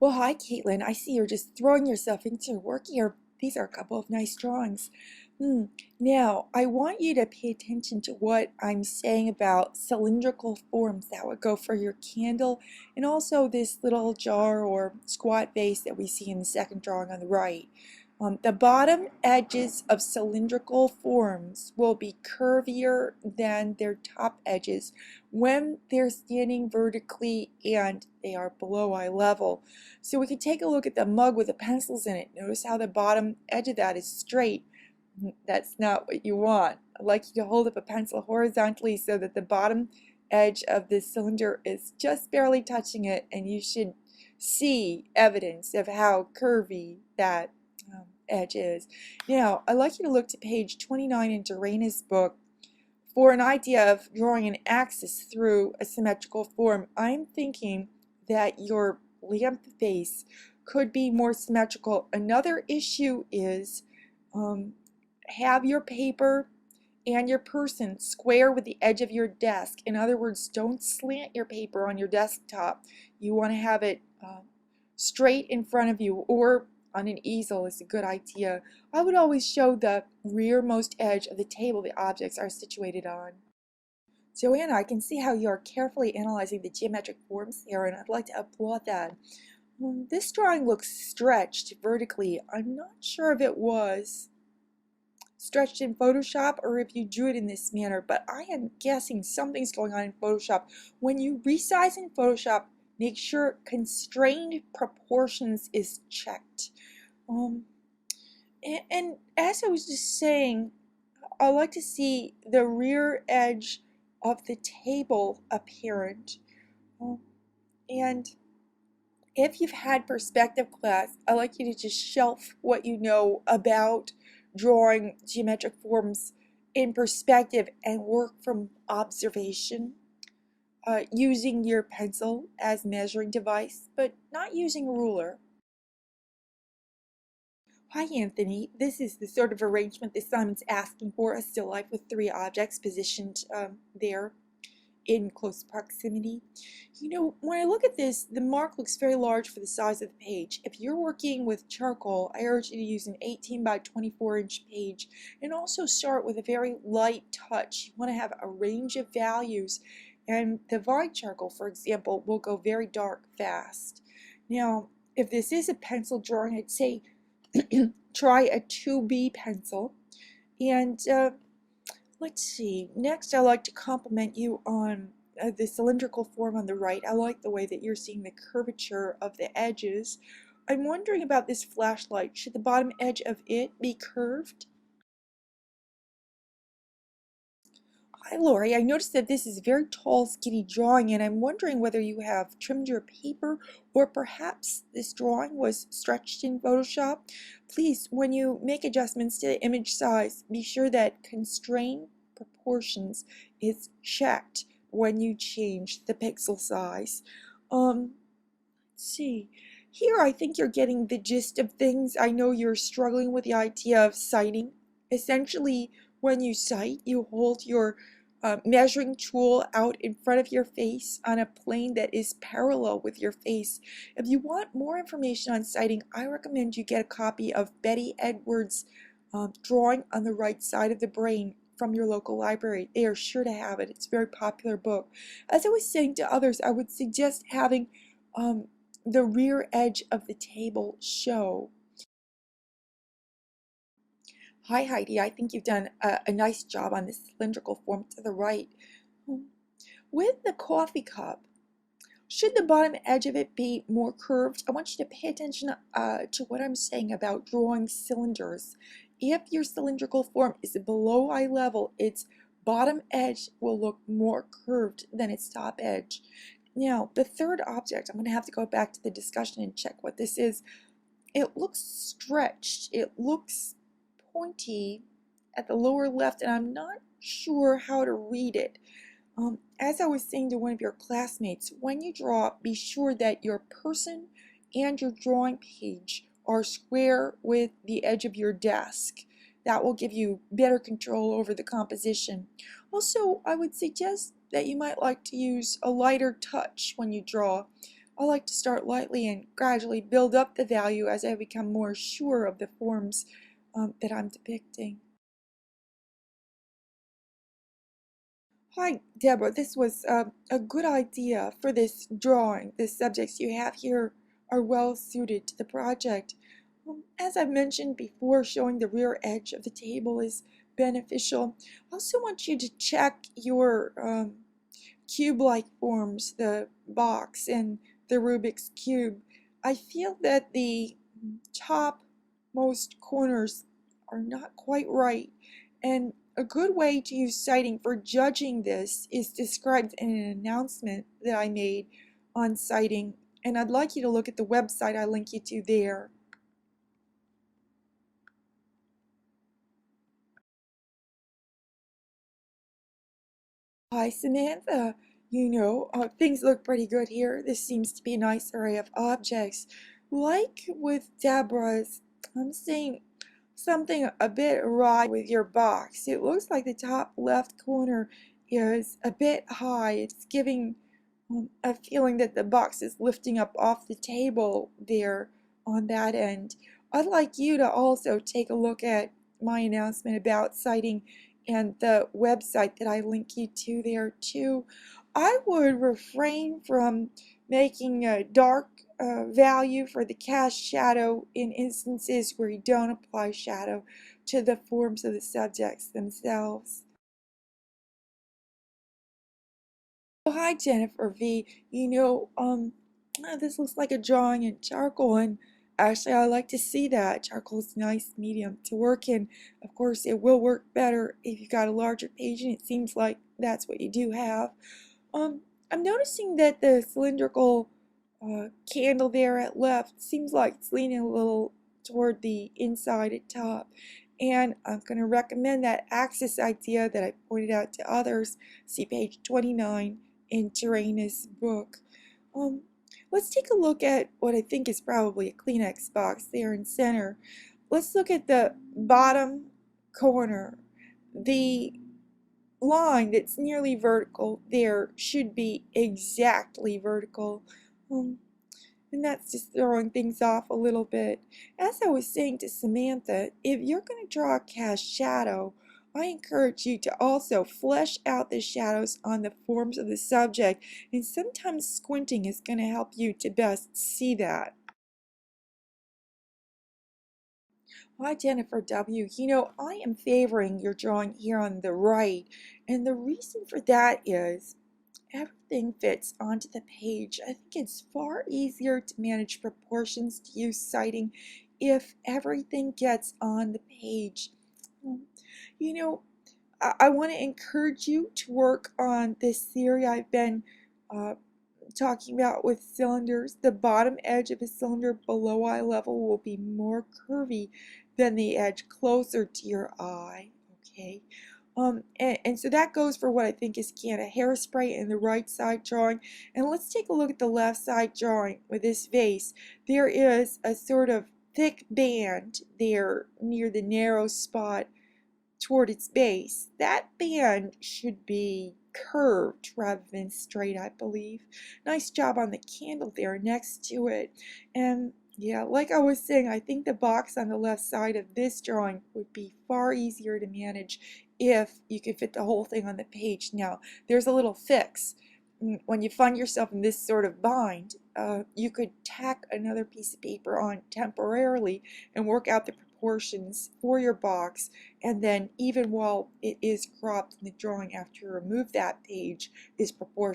Well, hi, Caitlin. I see you're just throwing yourself into your work here. These are a couple of nice drawings. Hmm. Now, I want you to pay attention to what I'm saying about cylindrical forms that would go for your candle, and also this little jar or squat vase that we see in the second drawing on the right. The bottom edges of cylindrical forms will be curvier than their top edges when they're standing vertically and they are below eye level. So we can take a look at the mug with the pencils in it. Notice how the bottom edge of that is straight. That's not what you want. I'd like you to hold up a pencil horizontally so that the bottom edge of this cylinder is just barely touching it, and you should see evidence of how curvy that edge is. Now, I'd like you to look to page 29 in Dorena's book for an idea of drawing an axis through a symmetrical form. I'm thinking that your lamp face could be more symmetrical. Another issue is have your paper and your person square with the edge of your desk. In other words, don't slant your paper on your desktop. You want to have it straight in front of you, or on an easel is a good idea. I would always show the rearmost edge of the table the objects are situated on. Joanna, I can see how you are carefully analyzing the geometric forms here, and I'd like to applaud that. This drawing looks stretched vertically. I'm not sure if it was stretched in Photoshop or if you drew it in this manner, but I am guessing something's going on in Photoshop. When you resize in Photoshop, make sure constrained proportions is checked. And as I was just saying, I like to see the rear edge of the table apparent. And if you've had perspective class, I like you to just shelf what you know about drawing geometric forms in perspective and work from observation, using your pencil as measuring device, but not using a ruler. Hi, Anthony. This is the sort of arrangement the assignment's asking for, a still life with three objects positioned there in close proximity. You know, when I look at this, the mark looks very large for the size of the page. If you're working with charcoal, I urge you to use an 18 by 24 inch page, and also start with a very light touch. You want to have a range of values, and the white charcoal, for example, will go very dark fast. Now, if this is a pencil drawing, I'd say try a 2B pencil. And let's see, next I'd like to compliment you on the cylindrical form on the right. I like the way that you're seeing the curvature of the edges. I'm wondering about this flashlight. Should the bottom edge of it be curved? Hi, Lori. I noticed that this is a very tall, skinny drawing, and I'm wondering whether you have trimmed your paper or perhaps this drawing was stretched in Photoshop. Please, when you make adjustments to the image size, be sure that constrain proportions is checked when you change the pixel size. Let's see. Here, I think you're getting the gist of things. I know you're struggling with the idea of sighting. Essentially, when you sight, you hold your measuring tool out in front of your face on a plane that is parallel with your face. If you want more information on sighting, I recommend you get a copy of Betty Edwards' Drawing on the Right Side of the Brain from your local library. They are sure to have it. It's a very popular book. As I was saying to others, I would suggest having the rear edge of the table show. Hi, Heidi. I think you've done a nice job on this cylindrical form to the right. With the coffee cup, should the bottom edge of it be more curved? I want you to pay attention to what I'm saying about drawing cylinders. If your cylindrical form is below eye level, its bottom edge will look more curved than its top edge. Now, the third object, I'm going to have to go back to the discussion and check what this is. It looks stretched. It looks pointy at the lower left, and I'm not sure how to read it. As I was saying to one of your classmates, when you draw, be sure that your person and your drawing page are square with the edge of your desk. That will give you better control over the composition. Also, I would suggest that you might like to use a lighter touch when you draw. I like to start lightly and gradually build up the value as I become more sure of the forms that I'm depicting. Hi, Deborah. This was a good idea for this drawing. The subjects you have here are well suited to the project. As I mentioned before, showing the rear edge of the table is beneficial. I also want you to check your cube-like forms, the box and the Rubik's Cube. I feel that the top most corners are not quite right, and a good way to use citing for judging this is described in an announcement that I made on citing, and I'd like you to look at the website I link you to there. Hi, Samantha. Things look pretty good here. This seems to be a nice array of objects. Like with Deborah's, I'm seeing something a bit awry with your box. It looks like the top left corner is a bit high. It's giving a feeling that the box is lifting up off the table there on that end. I'd like you to also take a look at my announcement about citing and the website that I link you to there too. I would refrain from making a dark value for the cast shadow in instances where you don't apply shadow to the forms of the subjects themselves. Oh, hi, Jennifer V. This looks like a drawing in charcoal, and actually, I like to see that. Charcoal's a nice medium to work in. Of course, it will work better if you've got a larger page, and it seems like that's what you do have. Um, I'm noticing that the cylindrical candle there at left seems like it's leaning a little toward the inside at top. And I'm going to recommend that axis idea that I pointed out to others. See page 29 in Terraina's book. Um, let's take a look at what I think is probably a Kleenex box there in center. Let's look at the bottom corner. The line that's nearly vertical there should be exactly vertical. Um, and that's just throwing things off a little bit. As I was saying to Samantha, if you're going to draw a cast shadow, I encourage you to also flesh out the shadows on the forms of the subject, and sometimes squinting is going to help you to best see that. Hi, Jennifer W. I am favoring your drawing here on the right, and the reason for that is everything fits onto the page. I think it's far easier to manage proportions to use citing if everything gets on the page. Um, You know, I want to encourage you to work on this theory I've been uh, talking about with cylinders. The bottom edge of a cylinder below eye level will be more curvy than the edge closer to your eye. Okay. And so that goes for what I think is can of hairspray in the right side drawing. And let's take a look at the left side drawing with this vase. There is a sort of thick band there near the narrow spot toward its base. That band should be curved rather than straight, I believe. Nice job on the candle there next to it. And yeah, like I was saying, I think the box on the left side of this drawing would be far easier to manage if you could fit the whole thing on the page. Now, there's a little fix. When you find yourself in this sort of bind, you could tack another piece of paper on temporarily and work out the proportions for your box, and then even while it is cropped in the drawing after you remove that page, this proportion